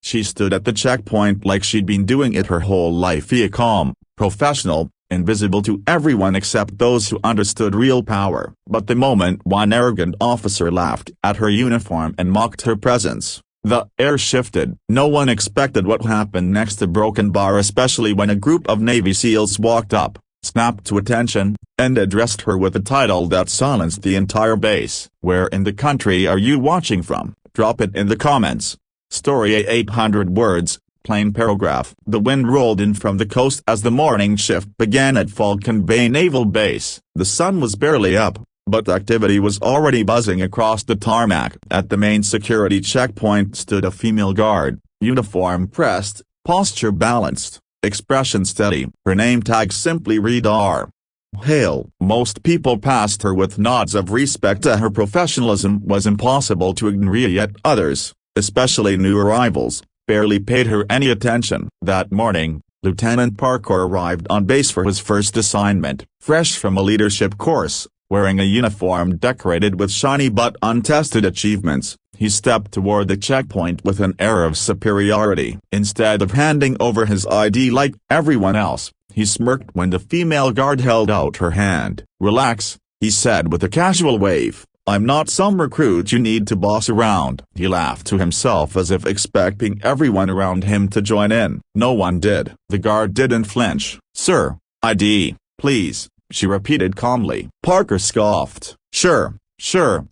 She stood at the checkpoint like she'd been doing it her whole life, calm, professional, invisible to everyone except those who understood real power. But the moment one arrogant officer laughed at her uniform and mocked her presence, the air shifted. No one expected what happened next. A broken bar, especially when a group of Navy SEALs walked up, snapped to attention, and addressed her with a title that silenced the entire base. Where in the country are you watching from? Drop it in the comments. Story 800 words, plain paragraph. The wind rolled in from the coast as the morning shift began at Falcon Bay Naval Base. The sun was barely up, but activity was already buzzing across the tarmac. At the main security checkpoint stood a female guard, uniform pressed, posture balanced, expression steady. Her name tag simply read R. Hale. Most people passed her with nods of respect. Her professionalism was impossible to ignore, yet others, especially new arrivals, barely paid her any attention. That morning, Lieutenant Parker arrived on base for his first assignment. Fresh from a leadership course, wearing a uniform decorated with shiny but untested achievements, he stepped toward the checkpoint with an air of superiority. Instead of handing over his ID like everyone else, he smirked when the female guard held out her hand. "Relax," he said with a casual wave. "I'm not some recruit you need to boss around." He laughed to himself as if expecting everyone around him to join in. No one did. The guard didn't flinch. "Sir, ID, please," she repeated calmly. Parker scoffed. Sure.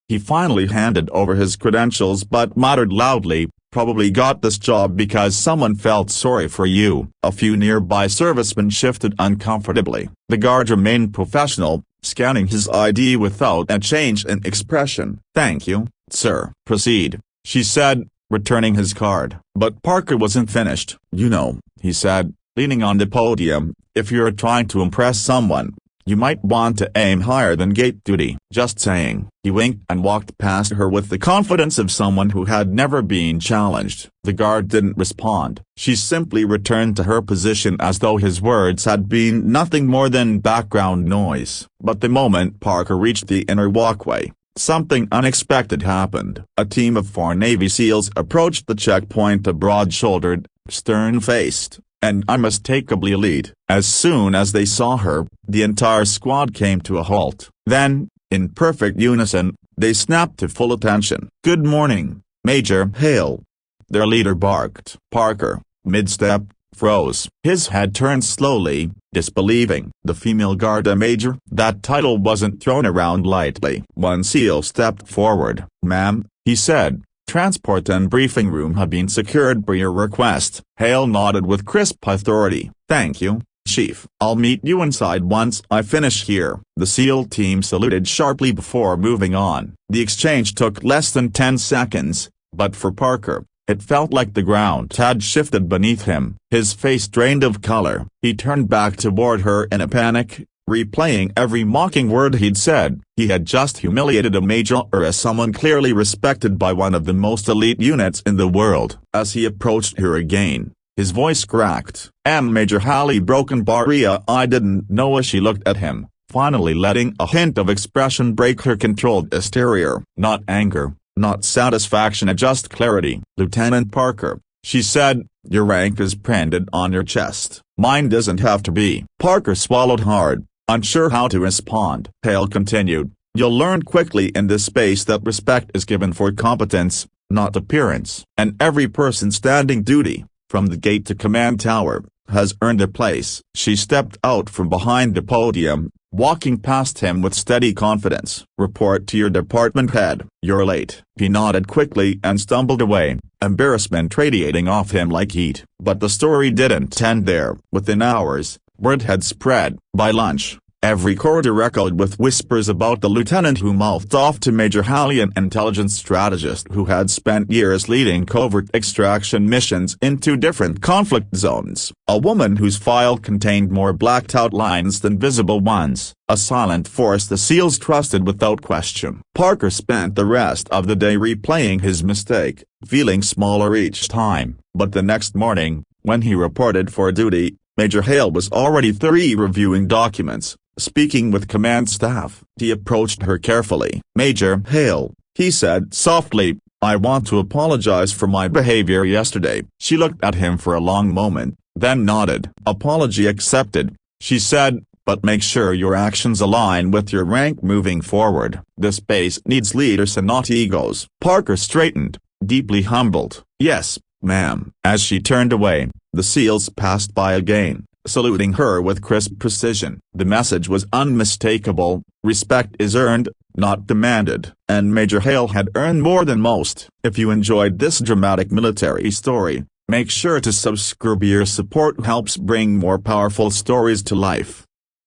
He finally handed over his credentials but muttered loudly, "Probably got this job because someone felt sorry for you." A few nearby servicemen shifted uncomfortably. The guard remained professional, scanning his ID without a change in expression. "Thank you, sir." "Proceed," she said, returning his card. But Parker wasn't finished. "You know," he said, leaning on the podium, "if you're trying to impress someone, you might want to aim higher than gate duty." "Just saying." He winked and walked past her with the confidence of someone who had never been challenged. The guard didn't respond. She simply returned to her position as though his words had been nothing more than background noise. But the moment Parker reached the inner walkway, something unexpected happened. A team of 4 Navy SEALs approached the checkpoint, a broad-shouldered, stern-faced, and unmistakably elite. As soon as they saw her, the entire squad came to a halt. Then, in perfect unison, they snapped to full attention. "Good morning, Major Hale," their leader barked. Parker, mid-step, froze. His head turned slowly, disbelieving. The female guard, a major? That title wasn't thrown around lightly. One SEAL stepped forward. "Ma'am," he said, "transport and briefing room have been secured per your request." Hale nodded with crisp authority. "Thank you, Chief. I'll meet you inside once I finish here." The SEAL team saluted sharply before moving on. The exchange took less than 10 seconds, but for Parker, it felt like the ground had shifted beneath him. His face drained of color. He turned back toward her in a panic, replaying every mocking word he'd said. He had just humiliated a major as someone clearly respected by one of the most elite units in the world. As he approached her again, his voice cracked. Major Halley broken barrier. I didn't know." As she looked at him, finally letting a hint of expression break her controlled exterior. Not anger, not satisfaction, just clarity. "Lieutenant Parker," she said, "your rank is printed on your chest. Mine doesn't have to be." Parker swallowed hard, unsure how to respond. Hale continued, "You'll learn quickly in this space that respect is given for competence, not appearance. And every person standing duty, from the gate to command tower, has earned a place." She stepped out from behind the podium, walking past him with steady confidence. "Report to your department head." "You're late." He nodded quickly and stumbled away, embarrassment radiating off him like heat. But the story didn't end there. Within hours, word had spread. By lunch, every corridor echoed with whispers about the lieutenant who mouthed off to Major Halley, an intelligence strategist who had spent years leading covert extraction missions into different conflict zones. A woman whose file contained more blacked-out lines than visible ones. A silent force the SEALs trusted without question. Parker spent the rest of the day replaying his mistake, feeling smaller each time. But the next morning, when he reported for duty, Major Hale was already reviewing documents, speaking with command staff. He approached her carefully. "Major Hale," he said softly, I want to apologize for my behavior yesterday." She looked at him for a long moment, then nodded. "Apology accepted," she said, "but make sure your actions align with your rank moving forward. This base needs leaders and not egos." Parker straightened, deeply humbled. "Yes, ma'am." As she turned away, the SEALs passed by again, saluting her with crisp precision. The message was unmistakable: respect is earned, not demanded. And Major Hale had earned more than most. If you enjoyed this dramatic military story, make sure to subscribe. Your support helps bring more powerful stories to life.